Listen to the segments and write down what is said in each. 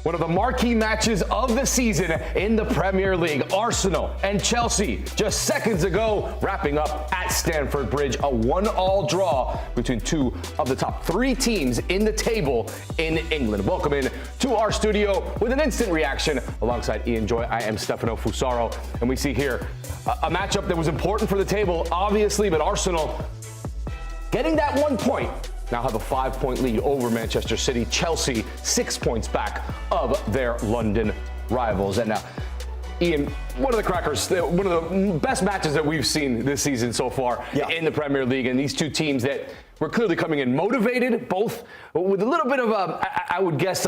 One of the marquee matches of the season in the Premier League. Arsenal and Chelsea just seconds ago wrapping up at Stamford Bridge, a 1-1 draw between two of the top three teams in the table in England. Welcome in to our studio with an instant reaction alongside Ian Joy. I am Stefano Fusaro, and we see here a matchup that was important for the table, obviously, but Arsenal getting that 1 point. Now have a 5-point lead over Manchester City. Chelsea 6 points back of their London rivals. And now, Ian, one of the crackers, one of the best matches that we've seen this season so far in the Premier League. And these two teams that were clearly coming in motivated, both with a little bit of, I would guess,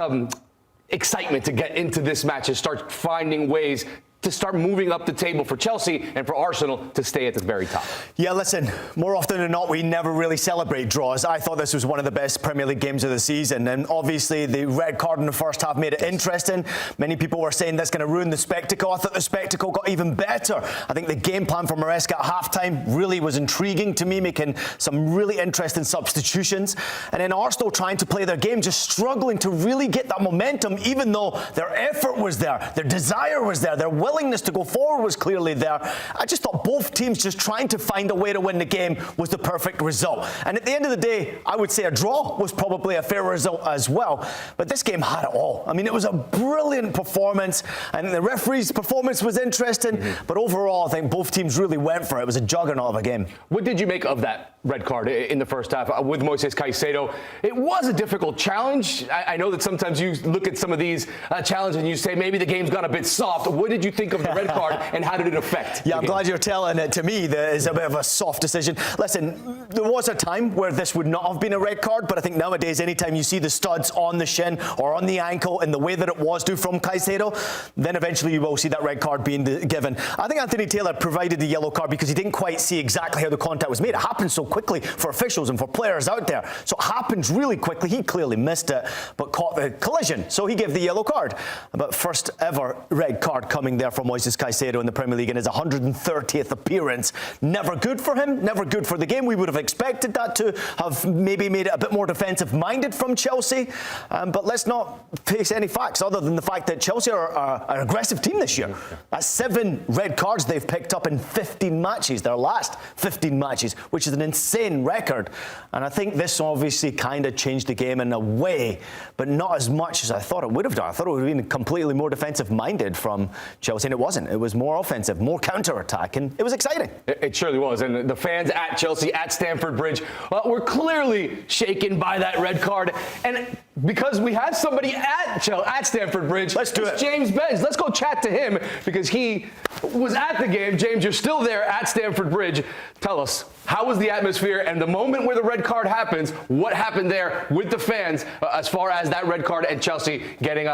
excitement to get into this match and start finding ways to start moving up the table for Chelsea and for Arsenal to stay at the very top. Yeah, listen, more often than not, we never really celebrate draws. I thought this was one of the best Premier League games of the season, and obviously the red card in the first half made it interesting. Many people were saying that's going to ruin the spectacle. I thought the spectacle got even better. I think the game plan for Maresca at halftime really was intriguing to me, making some really interesting substitutions. And then Arsenal trying to play their game, just struggling to really get that momentum, even though their effort was there, their desire was there, their willingness to go forward was clearly there. I just thought both teams just trying to find a way to win the game was the perfect result. And at the end of the day, I would say a draw was probably a fair result as well. But this game had it all. I mean, it was a brilliant performance, and the referee's performance was interesting. But overall, I think both teams really went for it. It was a juggernaut of a game. What did you make of that red card in the first half with Moises Caicedo? It was a difficult challenge. I know that sometimes you look at some of these challenges and you say maybe the game's got a bit soft. What did you think of the red card, and how did it affect? Yeah, I'm glad you're telling it to me. That is a bit of a soft decision. Listen, there was a time where this would not have been a red card, but I think nowadays, anytime you see the studs on the shin or on the ankle in the way that it was due from Caicedo, then eventually you will see that red card being given. I think Anthony Taylor provided the yellow card because he didn't quite see exactly how the contact was made. It happened so quickly for officials and for players out there. So it happens really quickly. He clearly missed it, but caught the collision. So he gave the yellow card. But first ever red card coming there from Moises Caicedo in the Premier League in his 130th appearance. Never good for him, never good for the game. We would have expected that to have maybe made it a bit more defensive-minded from Chelsea. But let's not face any facts other than the fact that Chelsea are an aggressive team this year. That's 7 red cards they've picked up in 15 matches, their last 15 matches, which is an insane record. And I think this obviously kind of changed the game in a way, but not as much as I thought it would have done. I thought it would have been completely more defensive-minded from Chelsea, and it wasn't. It was more offensive, more counter-attack, and it was exciting. It surely was. And the fans at Chelsea, at Stamford Bridge, were clearly shaken by that red card. And because we have somebody at Stamford Bridge, let's do it. James Benz. Let's go chat to him because he was at the game. James, you're still there at Stamford Bridge. Tell us, how was the atmosphere and the moment where the red card happens? What happened there with the fans as far as that red card and Chelsea getting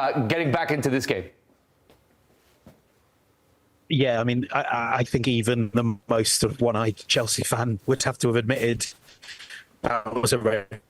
back into this game? Yeah, I mean, I think even the most one-eyed Chelsea fan would have to have admitted that was a red.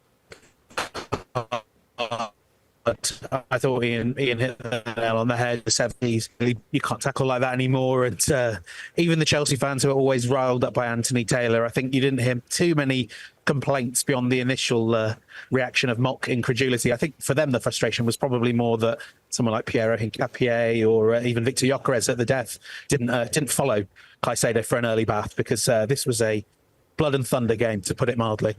But I thought Ian hit the nail on the head. The 70s, you can't tackle like that anymore. And even the Chelsea fans who are always riled up by Anthony Taylor, I think you didn't hear too many complaints beyond the initial reaction of mock incredulity. I think for them the frustration was probably more that someone like Pierre Hincapié or even Victor Gyökeres at the death didn't follow Caicedo for an early bath, because this was a blood and thunder game, to put it mildly.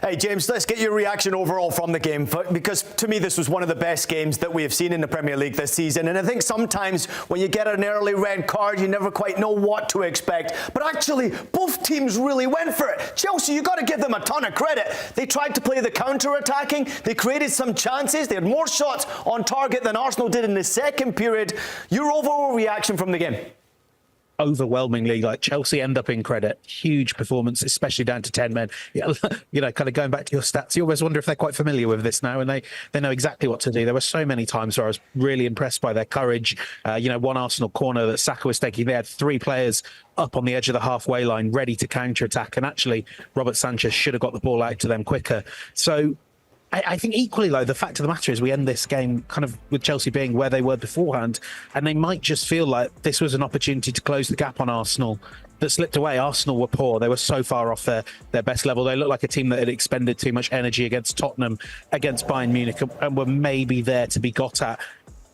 Hey, James, let's get your reaction overall from the game, because to me this was one of the best games that we have seen in the Premier League this season. And I think sometimes when you get an early red card, you never quite know what to expect. But actually, both teams really went for it. Chelsea, you've got to give them a ton of credit. They tried to play the counter-attacking. They created some chances. They had more shots on target than Arsenal did in the second period. Your overall reaction from the game? Overwhelmingly, like, Chelsea end up in credit. Huge performance, especially down to 10 men. You know, kind of going back to your stats, you always wonder if they're quite familiar with this now, and they know exactly what to do. There were so many times where I was really impressed by their courage. One Arsenal corner that Saka was taking, they had 3 players up on the edge of the halfway line ready to counter-attack, and actually Robert Sanchez should have got the ball out to them quicker. So I think equally, though, the fact of the matter is we end this game kind of with Chelsea being where they were beforehand, and they might just feel like this was an opportunity to close the gap on Arsenal that slipped away. Arsenal were poor. They were so far off their best level. They looked like a team that had expended too much energy against Tottenham, against Bayern Munich, and were maybe there to be got at.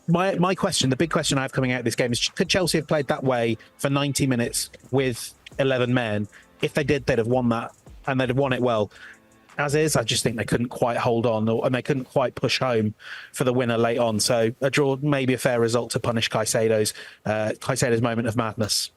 My question, the big question I have coming out of this game is, could Chelsea have played that way for 90 minutes with 11 men? If they did, they'd have won that, and they'd have won it well. As is, I just think they couldn't quite hold on, and they couldn't quite push home for the winner late on. So a draw may be a fair result to punish Caicedo's moment of madness.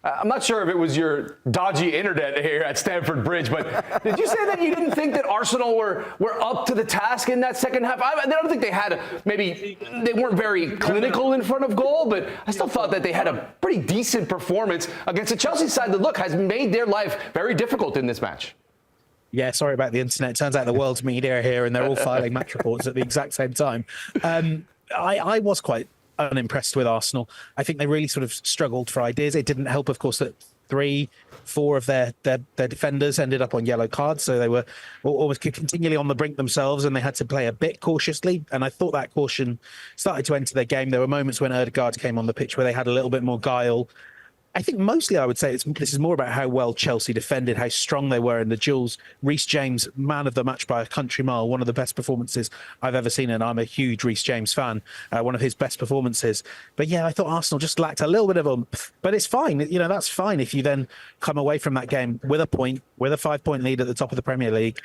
I'm not sure if it was your dodgy internet here at Stamford Bridge, but did you say that you didn't think that Arsenal were up to the task in that second half? I don't think they had maybe they weren't very clinical in front of goal, but I still thought that they had a pretty decent performance against a Chelsea side that, look, has made their life very difficult in this match. Yeah, sorry about the internet. It turns out the world's media are here and they're all filing match reports at the exact same time. I was quite unimpressed with Arsenal. I think they really sort of struggled for ideas. It didn't help, of course, that 3-4 of their defenders ended up on yellow cards, so they were always continually on the brink themselves, and they had to play a bit cautiously. And I thought that caution started to enter their game. There were moments when Ødegaard came on the pitch where they had a little bit more guile. I think mostly I would say this is more about how well Chelsea defended, how strong they were in the duels. Reece James, man of the match by a country mile, one of the best performances I've ever seen, and I'm a huge Reece James fan, one of his best performances. But yeah, I thought Arsenal just lacked a little bit of oomph, but it's fine. You know, that's fine if you then come away from that game with a point, with a 5-point lead at the top of the Premier League,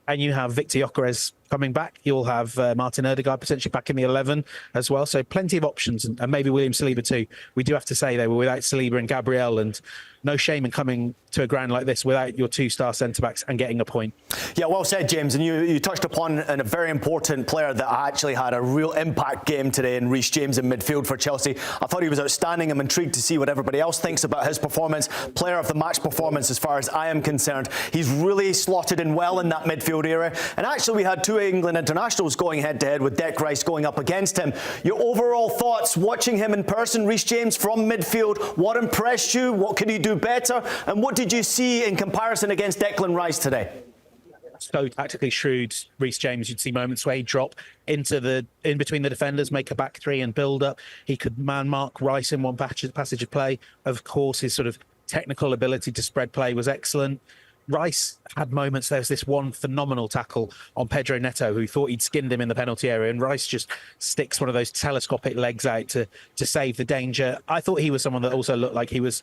and you have Victor Gyökeres coming back. You'll have Martin Ødegaard potentially back in the 11 as well. So plenty of options, and maybe William Saliba too. We do have to say they were without Saliba and Gabriel, and no shame in coming to a ground like this without your 2-star centre-backs and getting a point. Yeah, well said, James. And you touched upon a very important player that actually had a real impact game today in Reece James in midfield for Chelsea. I thought he was outstanding. I'm intrigued to see what everybody else thinks about his performance. Player of the match performance as far as I am concerned. He's really slotted in well in that midfield area. And actually we had 2 England internationals going head-to-head with Declan Rice going up against him. Your overall thoughts watching him in person, Reece James from midfield, what impressed you? What could he do better? And what did you see in comparison against Declan Rice today? So tactically shrewd, Reece James. You'd see moments where he'd drop in between the defenders, make a back three and build up. He could man mark Rice in one passage of play. Of course, his sort of technical ability to spread play was excellent. Rice had moments. There was this one phenomenal tackle on Pedro Neto, who thought he'd skinned him in the penalty area, and Rice just sticks one of those telescopic legs out to save the danger. I thought he was someone that also looked like he was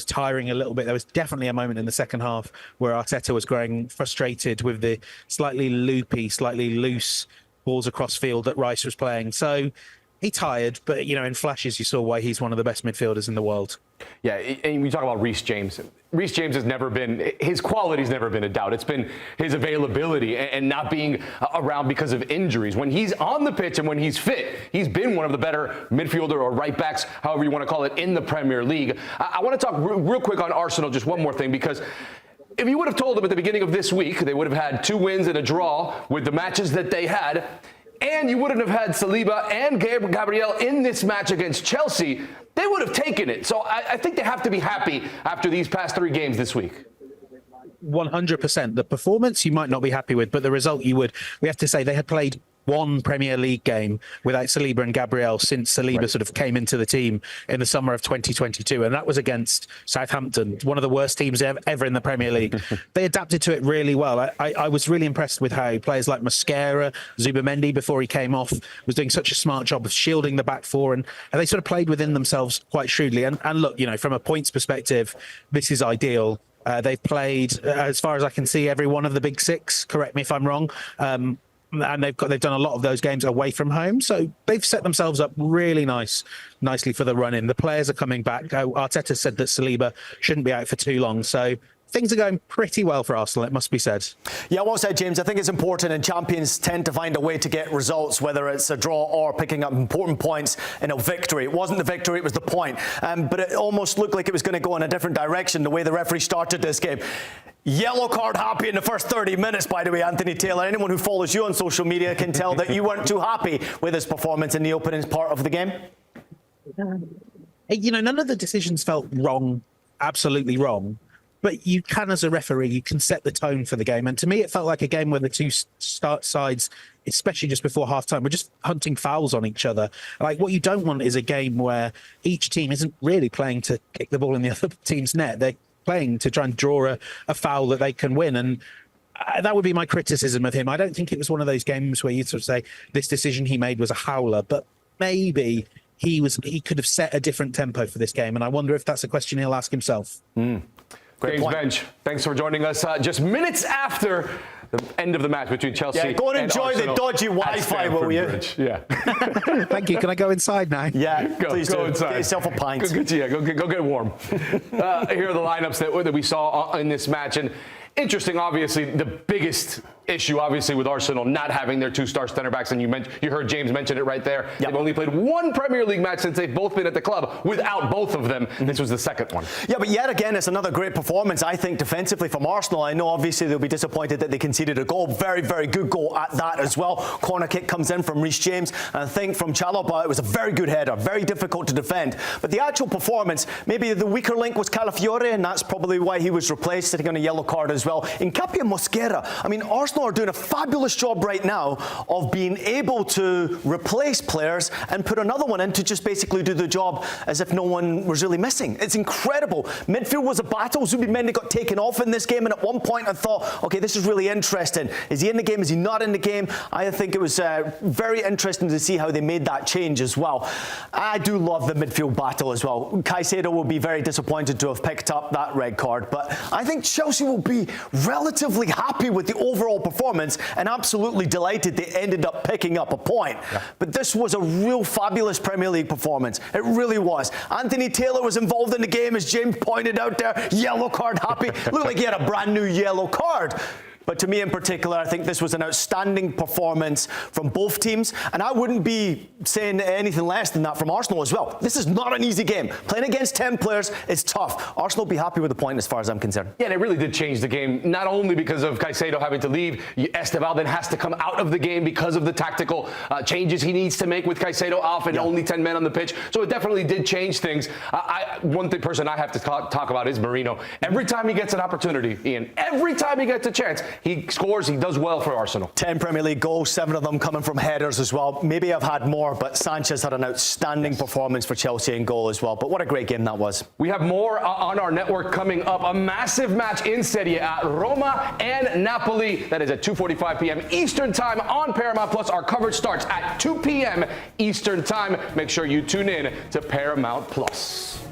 tiring a little bit. There was definitely a moment in the second half where Arteta was growing frustrated with the slightly loopy, slightly loose balls across field that Rice was playing. So he tired, but you know, in flashes you saw why he's one of the best midfielders in the world. Yeah, and we talk about Reece James. Reece James has never been, his quality's never been a doubt. It's been his availability and not being around because of injuries. When he's on the pitch and when he's fit, he's been one of the better midfielder or right backs, however you want to call it, in the Premier League. I want to talk real quick on Arsenal, just one more thing, because if you would have told them at the beginning of this week, they would have had 2 wins and a draw with the matches that they had, and you wouldn't have had Saliba and Gabriel in this match against Chelsea, they would have taken it. So I think they have to be happy after these past 3 games this week. 100%. The performance you might not be happy with, but the result you would. We have to say they had played 1 Premier League game without Saliba and Gabriel since Saliba sort of came into the team in the summer of 2022, and that was against Southampton, one of the worst teams ever in the Premier League. They adapted to it really well. I was really impressed with how players like Mosquera, Zubamendi, before he came off, was doing such a smart job of shielding the back four, and they sort of played within themselves quite shrewdly. And look, you know, from a points perspective, this is ideal. They've played, as far as I can see, every one of the big 6. Correct me if I'm wrong. And they've done a lot of those games away from home, so they've set themselves up really nicely for the run-in. The players are coming back. Arteta said that Saliba shouldn't be out for too long, so things are going pretty well for Arsenal, it must be said. Yeah, well said, James. I think it's important, and champions tend to find a way to get results, whether it's a draw or picking up important points in a victory. It wasn't the victory, it was the point. But it almost looked like it was going to go in a different direction, the way the referee started this game. Yellow card happy in the first 30 minutes, by the way, Anthony Taylor. Anyone who follows you on social media can tell that you weren't too happy with his performance in the opening part of the game. You know, none of the decisions felt wrong, absolutely wrong. But you can, as a referee, you can set the tone for the game. And to me, it felt like a game where the two sides, especially just before half-time, were just hunting fouls on each other. Like, what you don't want is a game where each team isn't really playing to kick the ball in the other team's net. They're playing to try and draw a foul that they can win. And that would be my criticism of him. I don't think it was one of those games where you sort of say this decision he made was a howler, but maybe he could have set a different tempo for this game. And I wonder if that's a question he'll ask himself. James Bench, thanks for joining us just minutes after the end of the match between Chelsea and go and enjoy Arsenal the dodgy Wi-Fi, will you? Bridge. Yeah. Thank you. Can I go inside now? Yeah, please go do. inside. Get yourself a pint. Go get warm. Here are the lineups that we saw in this match. And interesting, obviously, the biggest issue, obviously, with Arsenal not having their two-star center backs, and you heard James mention it right there. Yep. They've only played one Premier League match since they've both been at the club without both of them. This was the second one. Yeah, but yet again, it's another great performance, I think, defensively from Arsenal. I know, obviously, they'll be disappointed that they conceded a goal. Very, very good goal at that as well. Corner kick comes in from Reece James, and I think from Chalobah, it was a very good header, very difficult to defend. But the actual performance, maybe the weaker link was Calafiore, and that's probably why he was replaced, sitting on a yellow card as well. In Capia Mosquera, I mean, Arsenal are doing a fabulous job right now of being able to replace players and put another one in to just basically do the job as if no one was really missing. It's incredible. Midfield was a battle. Zubimendi got taken off in this game, and at one point I thought, okay, this is really interesting. Is he in the game? Is he not in the game? I think it was very interesting to see how they made that change as well. I do love the midfield battle as well. Caicedo will be very disappointed to have picked up that red card, but I think Chelsea will be relatively happy with the overall performance and absolutely delighted they ended up picking up a point. Yeah. But this was a real fabulous Premier League performance. It really was. Anthony Taylor was involved in the game, as James pointed out there. Yellow card happy. Looked like he had a brand new yellow card. But to me in particular, I think this was an outstanding performance from both teams. And I wouldn't be saying anything less than that from Arsenal as well. This is not an easy game. Playing against 10 players is tough. Arsenal will be happy with the point as far as I'm concerned. Yeah, and it really did change the game, not only because of Caicedo having to leave. Esteval then has to come out of the game because of the tactical changes he needs to make with Caicedo off and only 10 men on the pitch. So it definitely did change things. One person I have to talk about is Marino. Every time he gets an opportunity, Ian, every time he gets a chance, he scores, he does well for Arsenal. 10 Premier League goals, 7 of them coming from headers as well. Maybe I've had more, but Sanchez had an outstanding performance for Chelsea in goal as well. But what a great game that was. We have more on our network coming up. A massive match in Serie at Roma and Napoli. That is at 2:45 p.m. Eastern Time on Paramount Plus. Our coverage starts at 2 p.m. Eastern Time. Make sure you tune in to Paramount Plus.